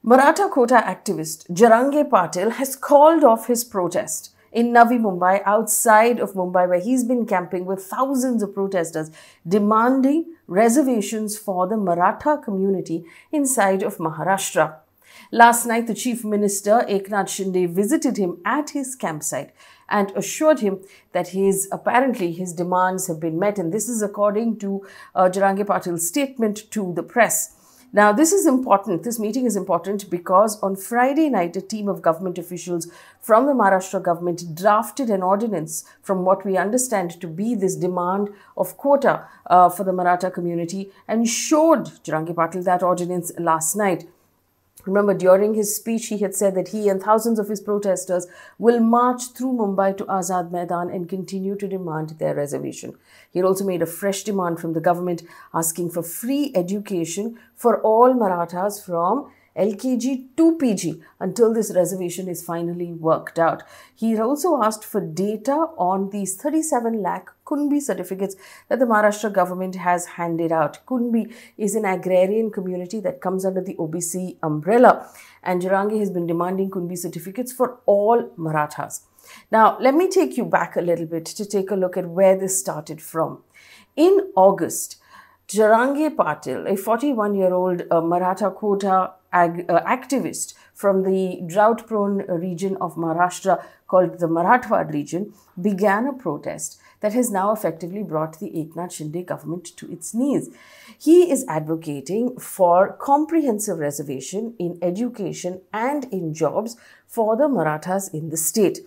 Maratha quota activist Jarange-Patil has called off his protest in Navi Mumbai, outside of Mumbai, where he's been camping with thousands of protesters demanding reservations for the Maratha community inside of Maharashtra. Last night, the Chief Minister Eknath Shinde visited him at his campsite and assured him that apparently his demands have been met. And this is according to Jarange-Patil's statement to the press. Now, this is important. This meeting is important because on Friday night, a team of government officials from the Maharashtra government drafted an ordinance from what we understand to be this demand of quota for the Maratha community and showed Jarange-Patil that ordinance last night. Remember, during his speech, he had said that he and thousands of his protesters will march through Mumbai to Azad Maidan and continue to demand their reservation. He had also made a fresh demand from the government asking for free education for all Marathas from LKG to PG until this reservation is finally worked out. He also asked for data on these 37 lakh Kunbi certificates that the Maharashtra government has handed out. Kunbi is an agrarian community that comes under the OBC umbrella, and Jarange has been demanding Kunbi certificates for all Marathas. Now, let me take you back a little bit to take a look at where this started from. In August, Jarange-Patil, a 41-year-old Maratha quota activist from the drought-prone region of Maharashtra called the Maratha region, began a protest that has now effectively brought the Eknath Shinde government to its knees. He is advocating for comprehensive reservation in education and in jobs for the Marathas in the state.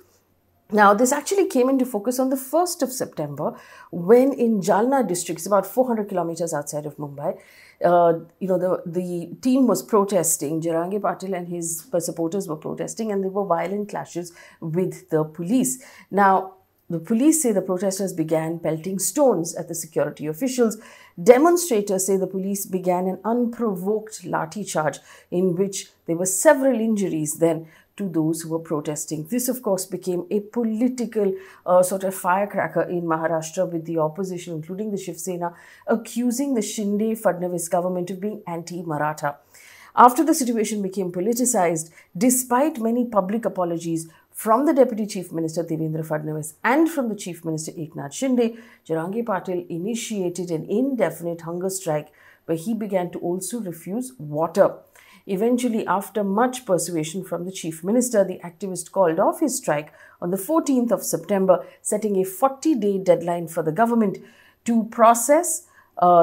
Now, this actually came into focus on the 1st of September when in Jalna district, it's about 400 kilometers outside of Mumbai, the team was protesting. Jarange-Patil and his supporters were protesting, and there were violent clashes with the police. Now, the police say the protesters began pelting stones at the security officials. Demonstrators say the police began an unprovoked lathi charge in which there were several injuries then to those who were protesting. This, of course, became a political sort of firecracker in Maharashtra, with the opposition, including the Shiv Sena, accusing the Shinde-Fadnavis government of being anti-Maratha. After the situation became politicized, despite many public apologies from the Deputy Chief Minister Devendra Fadnavis and from the Chief Minister Eknath Shinde, Jarange-Patil initiated an indefinite hunger strike where he began to also refuse water. Eventually, after much persuasion from the Chief Minister, the activist called off his strike on the 14th of September, setting a 40-day deadline for the government to process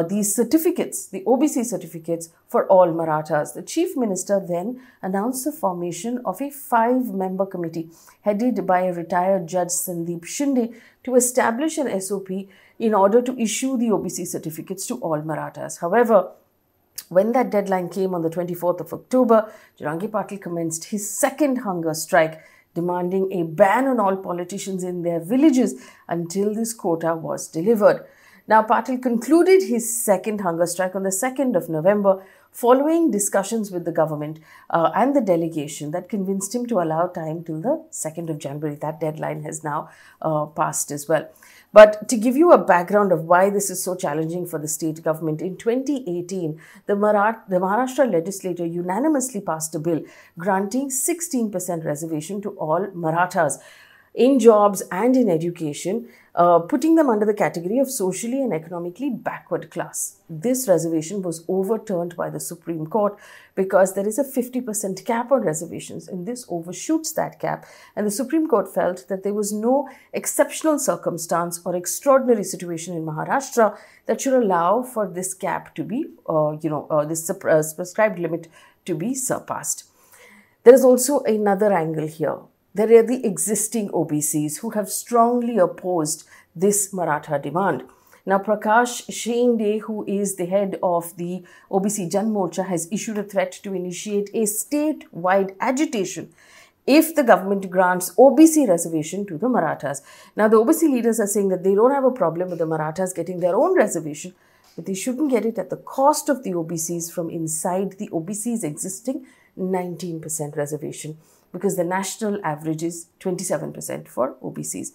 these certificates, the OBC certificates for all Marathas. The Chief Minister then announced the formation of a 5-member committee headed by a retired Judge Sandeep Shinde to establish an SOP in order to issue the OBC certificates to all Marathas. However, when that deadline came on the 24th of October, Jarange-Patil commenced his second hunger strike, demanding a ban on all politicians in their villages until this quota was delivered. Now, Patil concluded his second hunger strike on the 2nd of November, following discussions with the government and the delegation that convinced him to allow time till the 2nd of January. That deadline has now passed as well. But to give you a background of why this is so challenging for the state government, in 2018, the Maharashtra legislature unanimously passed a bill granting 16% reservation to all Marathas in jobs and in education, putting them under the category of socially and economically backward class. This reservation was overturned by the Supreme Court because there is a 50% cap on reservations, and this overshoots that cap. And the Supreme Court felt that there was no exceptional circumstance or extraordinary situation in Maharashtra that should allow for this cap to be, this prescribed limit to be surpassed. There is also another angle here. There are the existing OBCs who have strongly opposed this Maratha demand. Now, Prakash Shinde, who is the head of the OBC Jan Morcha, has issued a threat to initiate a statewide agitation if the government grants OBC reservation to the Marathas. Now, the OBC leaders are saying that they don't have a problem with the Marathas getting their own reservation, but they shouldn't get it at the cost of the OBCs from inside the OBC's existing 19% reservation, because the national average is 27% for OBCs.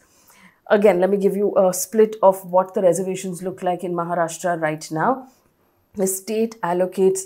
Again, let me give you a split of what the reservations look like in Maharashtra right now. The state allocates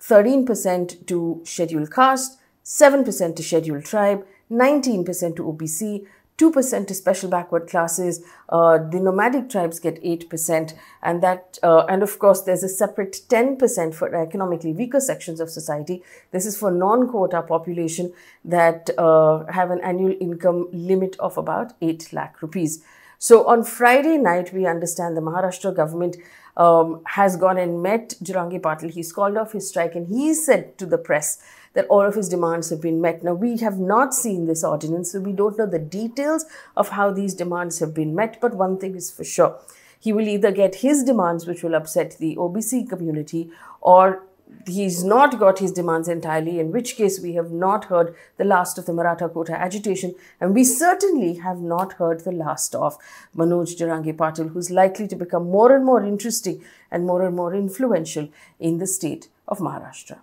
13% to scheduled caste, 7% to scheduled tribe, 19% to OBC, 2% to special backward classes. The nomadic tribes get 8%, and and of course there's a separate 10% for economically weaker sections of society. This is for non-quota population that have an annual income limit of about 8 lakh rupees. So on Friday night, we understand the Maharashtra government has gone and met Jarange-Patil. He's called off his strike and he said to the press that all of his demands have been met. Now, we have not seen this ordinance, so we don't know the details of how these demands have been met. But one thing is for sure, he will either get his demands, which will upset the OBC community, or he's not got his demands entirely, in which case we have not heard the last of the Maratha quota agitation, and we certainly have not heard the last of Manoj Jarange-Patil, who's likely to become more and more interesting and more influential in the state of Maharashtra.